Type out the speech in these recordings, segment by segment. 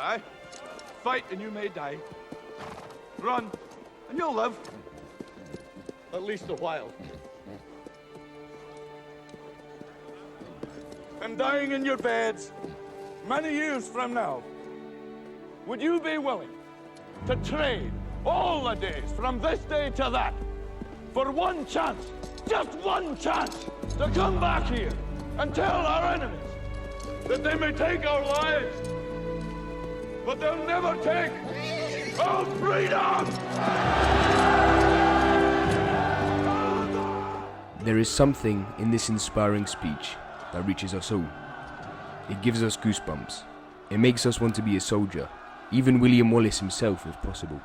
Aye. Fight and you may die. Run and you'll live. At least a while. And dying in your beds many years from now, would you be willing to trade all the days from this day to that for one chance, just one chance, to come back here and tell our enemies that they may take our lives, but they'll never take our freedom! There is something in this inspiring speech that reaches us all. It gives us goosebumps. It makes us want to be a soldier, even William Wallace himself if possible.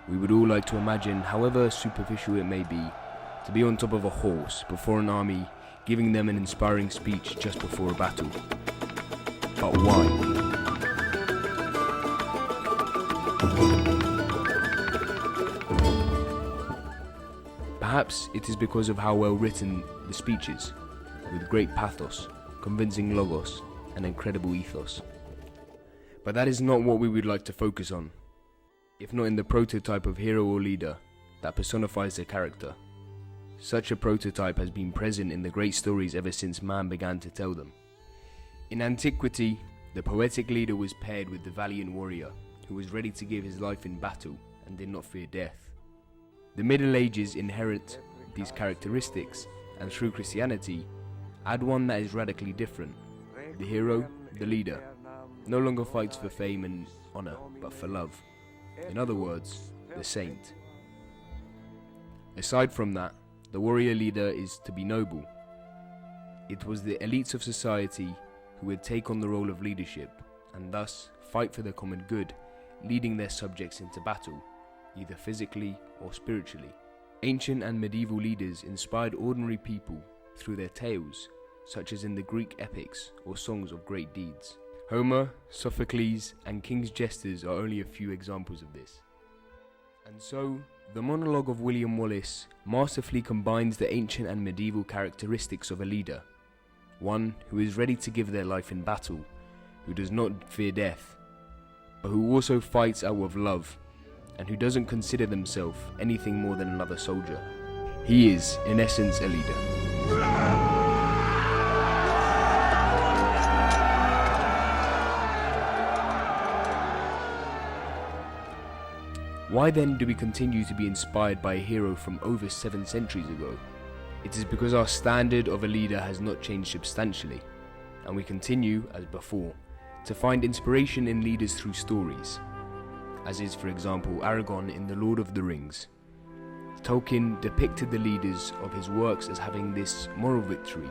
We would all like to imagine, however superficial it may be, to be on top of a horse before an army, giving them an inspiring speech just before a battle. But why? Perhaps it is because of how well written the speech is, with great pathos, convincing logos, and incredible ethos. But that is not what we would like to focus on, if not in the prototype of hero or leader that personifies their character. Such a prototype has been present in the great stories ever since man began to tell them. In antiquity, the poetic leader was paired with the valiant warrior who was ready to give his life in battle and did not fear death. The Middle Ages inherit these characteristics, and through Christianity, add one that is radically different. The hero, the leader, no longer fights for fame and honor, but for love. In other words, the saint. Aside from that, the warrior leader is to be noble. It was the elites of society who would take on the role of leadership, and thus fight for the common good, leading their subjects into battle, either physically or spiritually. Ancient and medieval leaders inspired ordinary people through their tales, such as in the Greek epics or songs of great deeds. Homer, Sophocles, and King's Jesters are only a few examples of this. And so, the monologue of William Wallace masterfully combines the ancient and medieval characteristics of a leader, one who is ready to give their life in battle, who does not fear death, but who also fights out of love, and who doesn't consider themselves anything more than another soldier. He is, in essence, a leader. Why then do we continue to be inspired by a hero from over 7 centuries ago? It is because our standard of a leader has not changed substantially, and we continue, as before, to find inspiration in leaders through stories, as is for example Aragorn in The Lord of the Rings. Tolkien depicted the leaders of his works as having this moral victory.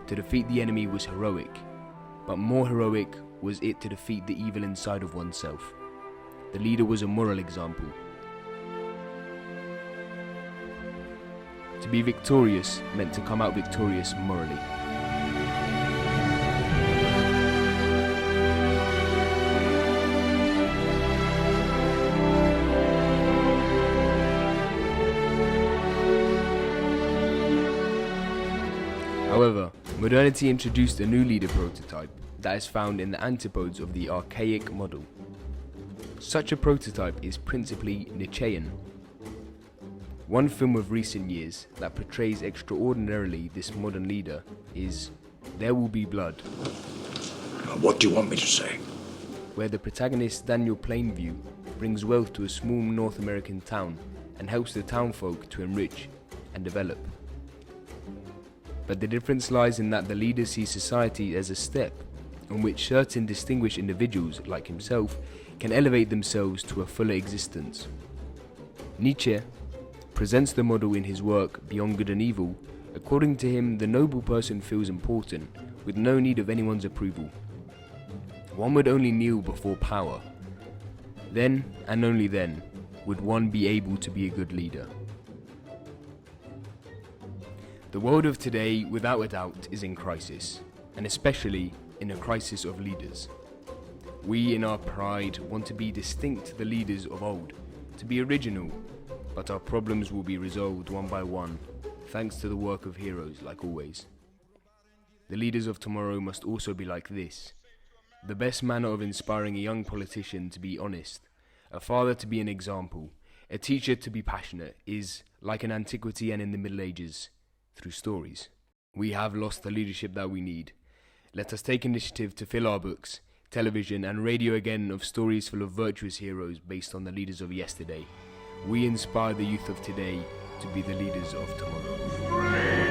To defeat the enemy was heroic, but more heroic was it to defeat the evil inside of oneself. The leader was a moral example. To be victorious meant to come out victorious morally. However, modernity introduced a new leader prototype that is found in the antipodes of the archaic model. Such a prototype is principally Nietzschean. One film of recent years that portrays extraordinarily this modern leader is There Will Be Blood. What do you want me to say? Where the protagonist Daniel Plainview brings wealth to a small North American town and helps the townfolk to enrich and develop. But the difference lies in that the leader sees society as a step on which certain distinguished individuals, like himself, can elevate themselves to a fuller existence. Nietzsche presents the model in his work Beyond Good and Evil. According to him, the noble person feels important, with no need of anyone's approval. One would only kneel before power. Then, and only then, would one be able to be a good leader. The world of today, without a doubt, is in crisis, and especially in a crisis of leaders. We, in our pride, want to be distinct to the leaders of old, to be original, but our problems will be resolved one by one, thanks to the work of heroes like always. The leaders of tomorrow must also be like this, The best manner of inspiring a young politician to be honest, a father to be an example, a teacher to be passionate is, like in antiquity and in the Middle Ages, through stories. We have lost the leadership that we need. Let us take initiative to fill our books, television and radio again of stories full of virtuous heroes based on the leaders of yesterday. We inspire the youth of today to be the leaders of tomorrow.